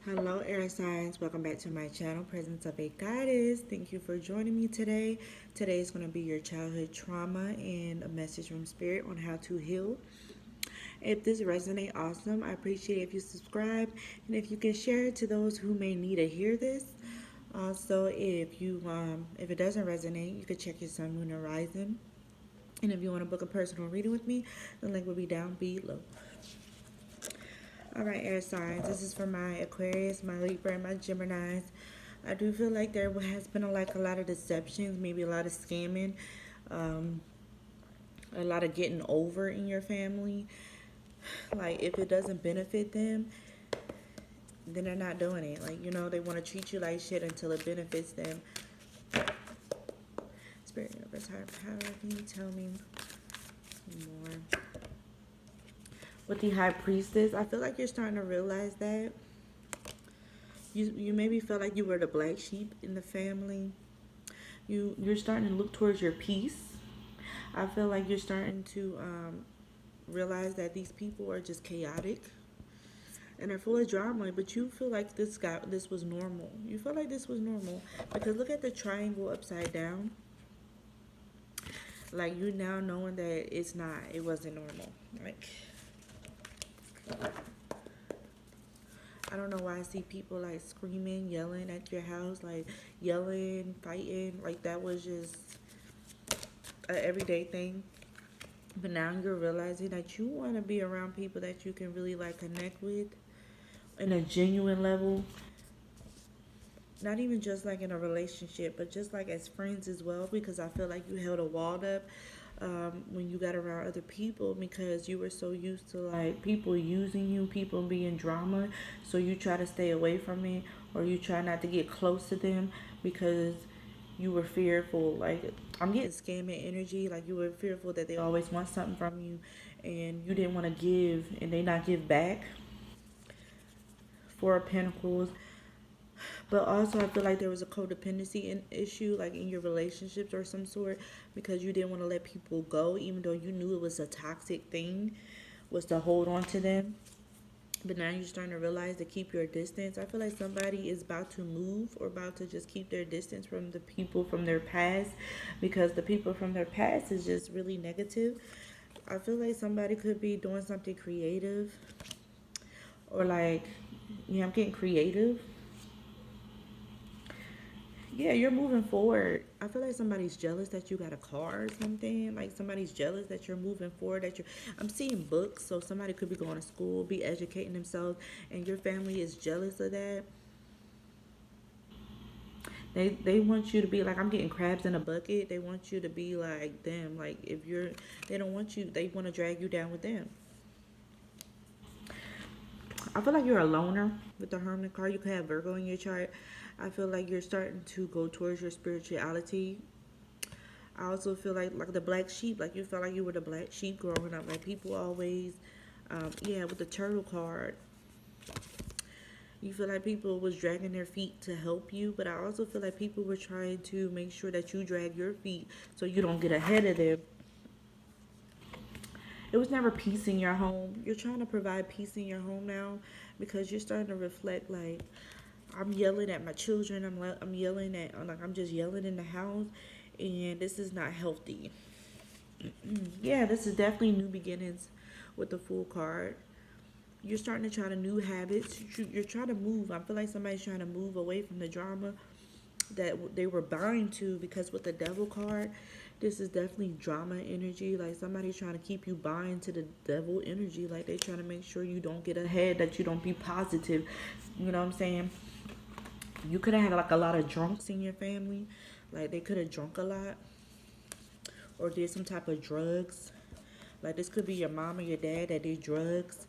Hello, air signs. Welcome back to my channel, Presence of a Goddess. Thank you for joining me today. Today is going to be your childhood trauma and a message from Spirit on how to heal. If this resonates, awesome. I appreciate if you subscribe and if you can share it to those who may need to hear this. Also, if it doesn't resonate, you can check your sun, moon, and rising. And if you want to book a personal reading with me, the link will be down below. All right, air signs. This is for my Aquarius, my Libra, and my Geminis. I do feel like there has been a lot of deceptions, maybe a lot of scamming, um, a lot of getting over in your family. Like if it doesn't benefit them, then they're not doing it. Like they want to treat you like shit until it benefits them. Spirit, universe, higher power, can you tell me more? With the High Priestess, I feel like you're starting to realize that you maybe felt like you were the black sheep in the family. You're starting to look towards your peace. I feel like you're starting to realize that these people are just chaotic and they're full of drama, but you feel like this was normal. You feel like this was normal because look at the triangle upside down. Like you now knowing that it wasn't normal. Like I don't know why I see people like screaming, yelling at your house, like yelling, fighting, like that was just an everyday thing. But now you're realizing that you want to be around people that you can really like connect with in a genuine level. Not even just like in a relationship, but just like as friends as well. Because I feel like you held a wall up when you got around other people because you were so used to like people using you, people being drama. So you try to stay away from it or you try not to get close to them because you were fearful. Like I'm getting scamming energy. Like you were fearful that they always want something from you and you didn't want to give and they not give back. Four of Pentacles. But also, I feel like there was a codependency issue, like in your relationships or some sort, because you didn't want to let people go, even though you knew it was a toxic thing, was to hold on to them. But now you're starting to realize to keep your distance. I feel like somebody is about to move or about to just keep their distance from the people from their past because the people from their past is just really negative. I feel like somebody could be doing something creative or like, I'm getting creative. Yeah, you're moving forward. I feel like somebody's jealous that you got a car or something. Like somebody's jealous that you're moving forward. I'm seeing books, so somebody could be going to school, be educating themselves, and your family is jealous of that. They want you to be like I'm getting crabs in a bucket. They want you to be like them. Like they don't want you. They want to drag you down with them. I feel like you're a loner with the Hermit card. You could have Virgo in your chart. I feel like you're starting to go towards your spirituality. I also feel like the black sheep, like you felt like you were the black sheep growing up. Like people always, yeah, with the turtle card, you feel like people was dragging their feet to help you, but I also feel like people were trying to make sure that you drag your feet so you don't get ahead of them. It was never peace in your home. You're trying to provide peace in your home now because you're starting to reflect like I'm yelling at my children. I'm yelling at like I'm just yelling in the house, and this is not healthy. Yeah, this is definitely new beginnings with the Fool card. You're starting to try to new habits. You're trying to move. I feel like somebody's trying to move away from the drama that they were bound to because with the Devil card, this is definitely drama energy. Like somebody's trying to keep you bind to the devil energy. Like they trying to make sure you don't get ahead, that you don't be positive. You know what I'm saying? You could have had like a lot of drunks in your family. Like they could have drunk a lot or did some type of drugs. Like this could be your mom or your dad that did drugs.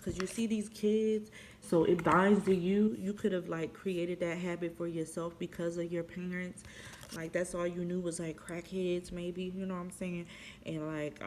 Cause you see these kids, so it binds to you. You could have like created that habit for yourself because of your parents. Like that's all you knew was like crackheads, maybe. You know what I'm saying? And like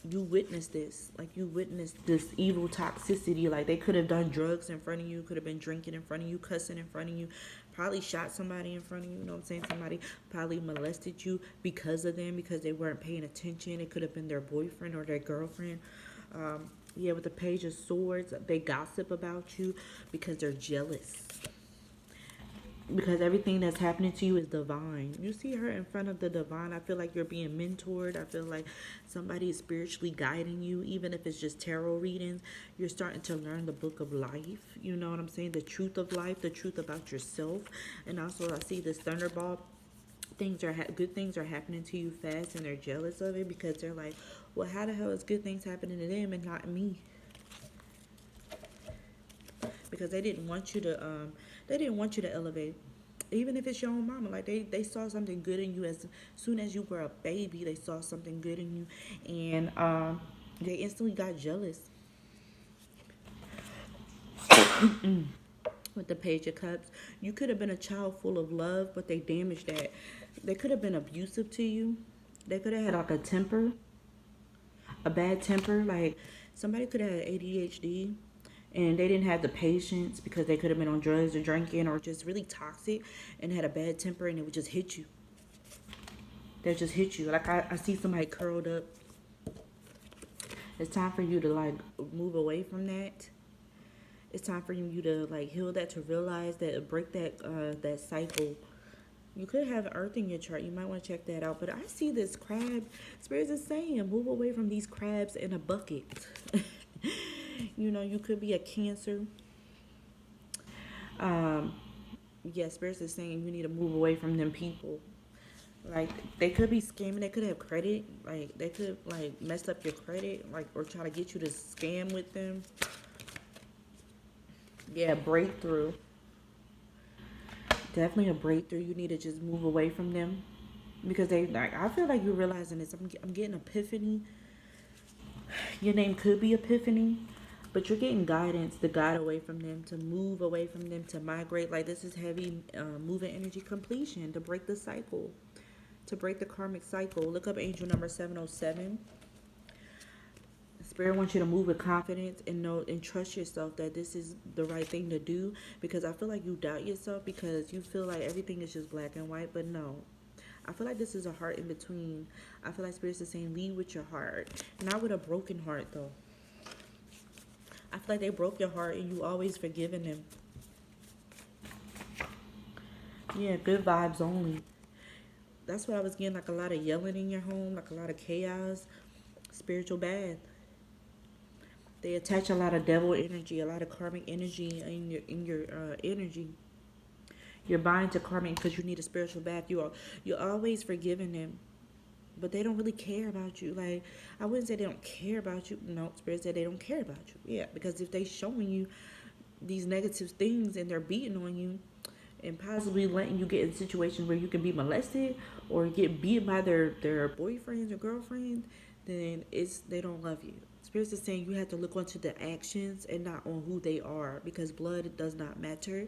you witnessed this. Like you witnessed this evil toxicity. Like they could have done drugs in front of you, could have been drinking in front of you, cussing in front of you, probably shot somebody in front of you. You know what I'm saying? Somebody probably molested you because of them, because they weren't paying attention. It could have been their boyfriend or their girlfriend. Yeah, with the Page of Swords, they gossip about you because they're jealous. Because everything that's happening to you is divine. You see her in front of the divine. I feel like you're being mentored. I feel like somebody is spiritually guiding you, even if it's just tarot readings. You're starting to learn the book of life. You know what I'm saying? The truth of life, the truth about yourself. And also, I see this thunderball. Good things are happening to you fast, and they're jealous of it because they're like, well, how the hell is good things happening to them and not me? Because they didn't want you to elevate, even if it's your own mama. Like they saw something good in you as soon as you were a baby. They saw something good in you, and they instantly got jealous. With the Page of Cups, you could have been a child full of love, but they damaged that. They could have been abusive to you. They could have had like a bad temper. Like somebody could have had ADHD and they didn't have the patience because they could have been on drugs or drinking or just really toxic and had a bad temper, and it would just hit you. They just hit you. Like I see somebody curled up. It's time for you to like move away from that. It's time for you to like heal that, to realize that, break that cycle. You could have Earth in your chart. You might want to check that out. But I see this crab. Spirits is saying, move away from these crabs in a bucket. You know, you could be a Cancer. Um, yeah, Spirits is saying you need to move away from them people. Like they could be scamming. They could have credit. Like they could like mess up your credit, like, or try to get you to scam with them. Yeah, breakthrough. Definitely a breakthrough. You need to just move away from them because they like. I feel like you're realizing this. I'm getting epiphany. Your name could be Epiphany, but you're getting guidance to guide away from them, to move away from them, to migrate. Like this is heavy moving energy completion, to break the cycle, to break the karmic cycle. Look up angel number 707. Spirit wants you to move with confidence and know and trust yourself that this is the right thing to do, because I feel like you doubt yourself because you feel like everything is just black and white, but no. I feel like this is a heart in between. I feel like Spirit is saying lead with your heart, not with a broken heart though. I feel like they broke your heart and you always forgiven them. Yeah, good vibes only. That's what I was getting, like a lot of yelling in your home, like a lot of chaos, spiritual bath. They attach a lot of devil energy, a lot of karmic energy in your energy. You're buying to karmic because you need a spiritual bath. You're always forgiving them, but they don't really care about you. Like I wouldn't say they don't care about you. No, Spirit said they don't care about you. Yeah, because if they showing you these negative things and they're beating on you and possibly letting you get in situations where you can be molested or get beat by their boyfriends or girlfriends, then it's they don't love you. Spirit is saying you have to look onto the actions and not on who they are, because blood does not matter.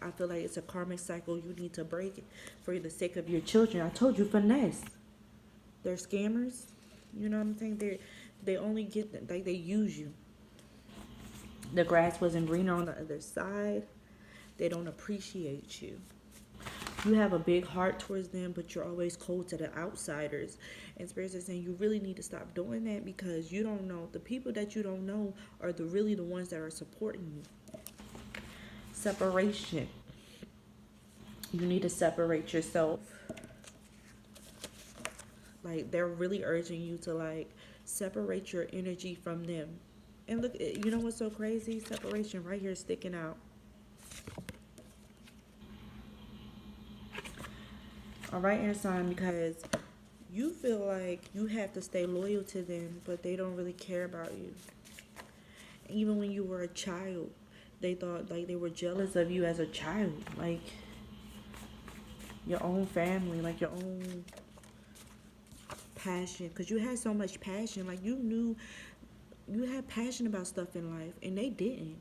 I feel like it's a karmic cycle you need to break it for the sake of your children. I told you, finesse. They're scammers. You know what I'm saying? They only get like they use you. The grass wasn't greener on the other side. They don't appreciate you. You have a big heart towards them, but you're always cold to the outsiders. And Spirit is saying you really need to stop doing that, because you don't know. The people that you don't know are really the ones that are supporting you. Separation. You need to separate yourself. Like they're really urging you to like separate your energy from them. And look, you know what's so crazy? Separation right here sticking out. All right, air sign, because you feel like you have to stay loyal to them, but they don't really care about you. Even when you were a child, they thought like they were jealous of you as a child, like your own family, like your own passion, because you had so much passion. Like you knew you had passion about stuff in life, and they didn't,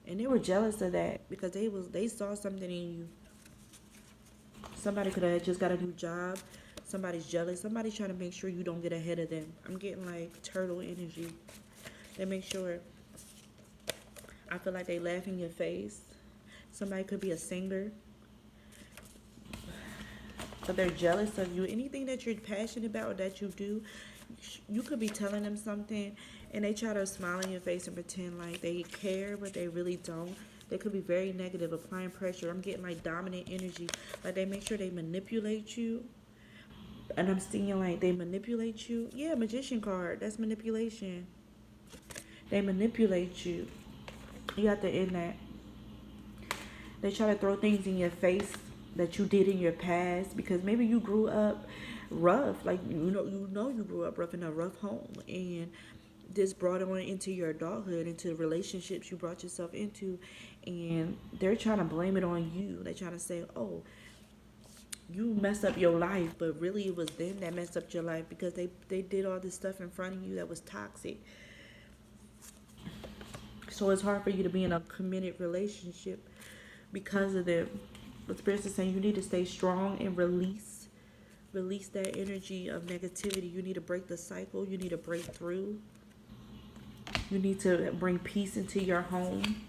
and they were jealous of that because they saw something in you. Somebody could have just got a new job. Somebody's jealous. Somebody's trying to make sure you don't get ahead of them. I'm getting like turtle energy. They make sure. I feel like they laugh in your face. Somebody could be a singer, but they're jealous of you. Anything that you're passionate about, that you do, You could be telling them something and they try to smile in your face and pretend like they care, but they really don't. They could be very negative, applying pressure. I'm getting like dominant energy. Like they make sure they manipulate you. And I'm seeing like they manipulate you. Yeah, magician card. That's manipulation. They manipulate you. You have to end that. They try to throw things in your face that you did in your past because maybe you grew up rough. Like you grew up rough in a rough home, and this brought on into your adulthood, into the relationships you brought yourself into, and they're trying to blame it on you. They're trying to say, "Oh, you messed up your life," but really it was them that messed up your life because they did all this stuff in front of you that was toxic. So it's hard for you to be in a committed relationship because of them. But Spirit is saying you need to stay strong and release that energy of negativity. You need to break the cycle. You need to break through. You need to bring peace into your home.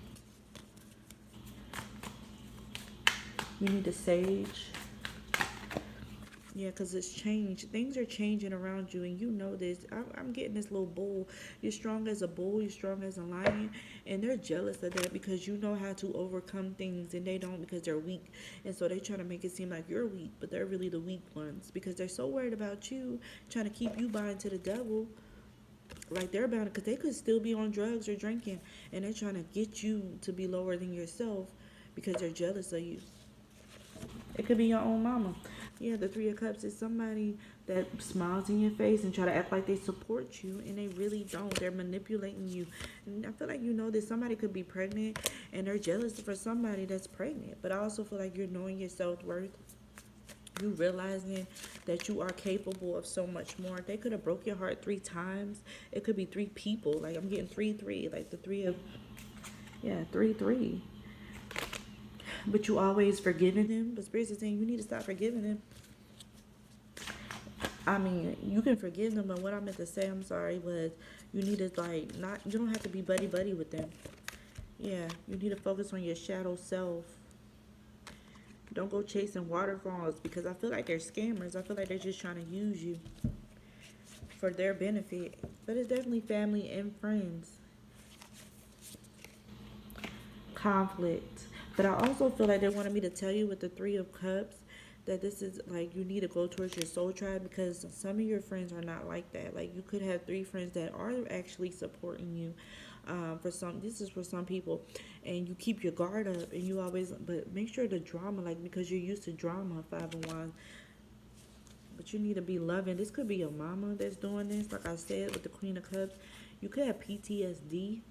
You need to sage. Yeah, because it's changed. Things are changing around you, and you know this. I'm getting this little bull. You're strong as a bull. You're strong as a lion. And they're jealous of that because you know how to overcome things, and they don't because they're weak. And so they try to make it seem like you're weak, but they're really the weak ones because they're so worried about you, trying to keep you bound to the devil. Like they're bound because they could still be on drugs or drinking, and they're trying to get you to be lower than yourself because they're jealous of you. It could be your own mama. Yeah, the Three of Cups is somebody that smiles in your face and try to act like they support you, and they really don't. They're manipulating you. And I feel like you know that somebody could be pregnant, and they're jealous for somebody that's pregnant. But I also feel like you're knowing your self-worth. You realizing that you are capable of so much more. They could have broke your heart 3 times. It could be 3 people. Like I'm getting 3-3. Like the three of, yeah, 3-3. But you always forgiving them. But Spirit is saying you need to stop forgiving them. I mean, you can forgive them, but what I meant to say, I'm sorry, was you need to like not. You don't have to be buddy buddy with them. Yeah, you need to focus on your shadow self. Don't go chasing waterfalls because I feel like they're scammers. I feel like they're just trying to use you for their benefit. But it's definitely family and friends. Conflict. But I also feel like they wanted me to tell you with the Three of Cups that this is like you need to go towards your soul tribe because some of your friends are not like that. Like you could have 3 friends that are actually supporting you. For some, this is for some people, and you keep your guard up, and you always, but make sure the drama, like because you're used to drama, 5 of Wands. But you need to be loving. This could be your mama that's doing this. Like I said with the Queen of Cups, you could have PTSD.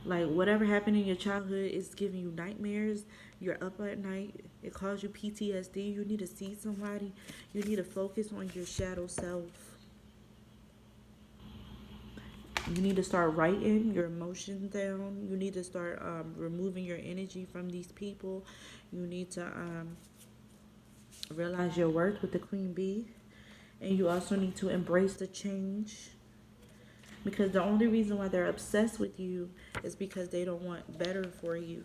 Like whatever happened in your childhood is giving you nightmares. You're up at night. It caused you PTSD. You need to see somebody. You need to focus on your shadow self. You need to start writing your emotions down. You need to start removing your energy from these people. You need to realize your worth with the Queen Bee. And you also need to embrace the change. Because the only reason why they're obsessed with you is because they don't want better for you.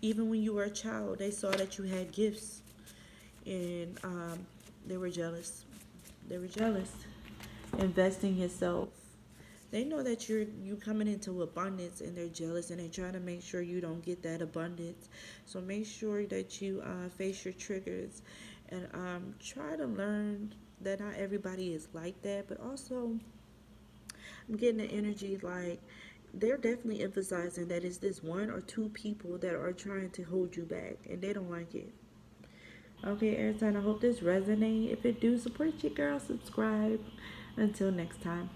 Even when you were a child, they saw that you had gifts. And they were jealous. They were jealous. Invest in yourself. They know that you coming into abundance, and they're jealous, and they're trying to make sure you don't get that abundance. So make sure that you face your triggers, and try to learn that not everybody is like that. But also, I'm getting the energy like they're definitely emphasizing that it's this 1 or 2 people that are trying to hold you back, and they don't like it. Okay, air sign, I hope this resonates. If it do, support your girl, subscribe. Until next time.